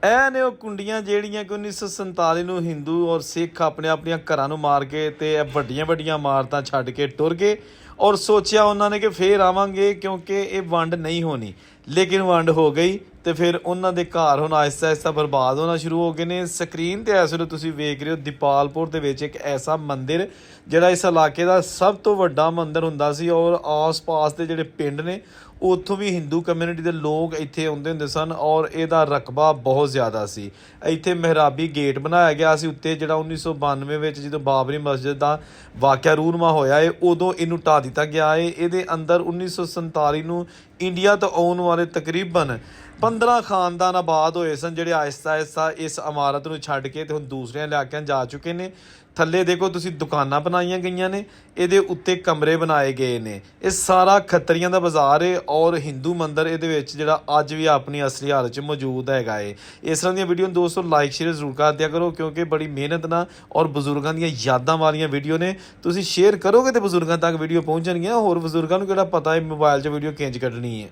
ਇਹ ਨੇ ਉਹ ਕੁੰਡੀਆਂ ਜਿਹੜੀਆਂ ਕਿ 1947 ਨੂੰ ਹਿੰਦੂ ਔਰ ਸਿੱਖ ਆਪਣੀਆਂ ਘਰਾਂ ਨੂੰ ਮਾਰ ਕੇ ਤੇ ਇਹ ਵੱਡੀਆਂ ਵੱਡੀਆਂ ਇਮਾਰਤਾਂ ਛੱਡ ਕੇ ਟੁਰ ਗਏ ਔਰ ਸੋਚਿਆ ਉਹਨਾਂ ਨੇ ਕਿ ਫੇਰ ਆਵਾਂਗੇ ਕਿਉਂਕਿ ਇਹ ਵੰਡ ਨਹੀਂ ਹੋਣੀ। ਲੇਕਿਨ ਵੰਡ ਹੋ ਗਈ ਤੇ ਫਿਰ ਉਹਨਾਂ ਦੇ ਘਰ ਹੁਣ ਆਹਿਸਤਾ ਆਹਿਸਤਾ ਬਰਬਾਦ ਹੋਣਾ ਸ਼ੁਰੂ ਹੋ ਗਏ ਨੇ। ਸਕਰੀਨ ਤੇ ਇਸ ਵੇਲੇ ਤੁਸੀਂ ਵੇਖ ਰਹੇ ਹੋ ਦੀਪਾਲਪੁਰ ਦੇ ਵਿੱਚ ਇੱਕ ਐਸਾ ਮੰਦਿਰ ਜਿਹੜਾ ਇਸ ਇਲਾਕੇ ਦਾ ਸਭ ਤੋਂ ਵੱਡਾ ਮੰਦਿਰ ਹੁੰਦਾ ਸੀ ਔਰ ਆਸ-ਪਾਸ ਦੇ ਜਿਹੜੇ ਪਿੰਡ ਨੇ ਉੱਥੋਂ ਵੀ ਹਿੰਦੂ ਕਮਿਊਨਿਟੀ ਦੇ ਲੋਕ ਇੱਥੇ ਆਉਂਦੇ ਹੁੰਦੇ ਸਨ ਔਰ ਇਹਦਾ ਰਕਬਾ ਬਹੁਤ ਜ਼ਿਆਦਾ ਸੀ। ਇੱਥੇ ਮਹਿਰਾਬੀ ਗੇਟ ਬਣਾਇਆ ਗਿਆ ਸੀ ਉੱਤੇ, ਜਿਹੜਾ 1992 ਵਿੱਚ ਜਦੋਂ ਬਾਬਰੀ ਮਸਜਿਦ ਦਾ ਵਾਕਿਆ ਰੂਨਮਾ ਹੋਇਆ ਏ ਉਦੋਂ ਇਹਨੂੰ ਢਾਹ ਦਿੱਤਾ ਗਿਆ ਏ। ਇਹਦੇ ਅੰਦਰ 1947 ਨੂੰ ਇੰਡੀਆ ਤੋਂ ਆਉਣ ਵਾਲੇ ਤਕਰੀਬਨ 15 ਖਾਨਦਾਨ ਆਬਾਦ ਹੋਏ ਸਨ, ਜਿਹੜੇ ਆਹਿਸਤਾ ਆਹਿਸਤਾ ਇਸ ਇਮਾਰਤ ਨੂੰ ਛੱਡ ਕੇ ਤੇ ਹੁਣ ਦੂਸਰੇ ਇਲਾਕਿਆਂ ਜਾ ਚੁੱਕੇ ਨੇ। ਥੱਲੇ ਦੇਖੋ ਤੁਸੀਂ ਦੁਕਾਨਾਂ ਬਣਾਈਆਂ ਗਈਆਂ ਨੇ, ਇਹਦੇ ਉੱਤੇ ਕਮਰੇ ਬਣਾਏ ਗਏ ਨੇ। ਇਹ ਸਾਰਾ ਖੱਤਰੀਆਂ ਦਾ ਬਾਜ਼ਾਰ ਹੈ ਔਰ ਹਿੰਦੂ ਮੰਦਿਰ ਇਹਦੇ ਵਿੱਚ ਜਿਹੜਾ ਅੱਜ ਵੀ ਆਪਣੀ ਅਸਲੀ ਹਾਲਤ 'ਚ ਮੌਜੂਦ ਹੈਗਾ ਏ। ਇਸ ਤਰ੍ਹਾਂ ਦੀਆਂ ਵੀਡੀਓ ਨੂੰ ਦੋਸਤੋ ਲਾਈਕ ਸ਼ੇਅਰ ਜ਼ਰੂਰ ਕਰ ਦਿਆ ਕਰੋ ਕਿਉਂਕਿ ਬੜੀ ਮਿਹਨਤ ਨਾਲ ਔਰ ਬਜ਼ੁਰਗਾਂ ਦੀਆਂ ਯਾਦਾਂ ਵਾਲੀਆਂ ਵੀਡੀਓ ਨੇ। ਤੁਸੀਂ ਸ਼ੇਅਰ ਕਰੋਗੇ ਤੇ ਬਜ਼ੁਰਗਾਂ ਤੱਕ ਵੀਡੀਓ ਪਹੁੰਚਣਗੀਆਂ। ਹੋਰ ਬਜ਼ੁਰਗਾਂ ਨੂੰ ਕਿਹੜਾ ਪਤਾ ਹੈ ਮੋਬਾਈਲ 'ਚ ਵੀਡੀਓ ਕਿੰਝ ਕੱਢਣੀ ਹੈ।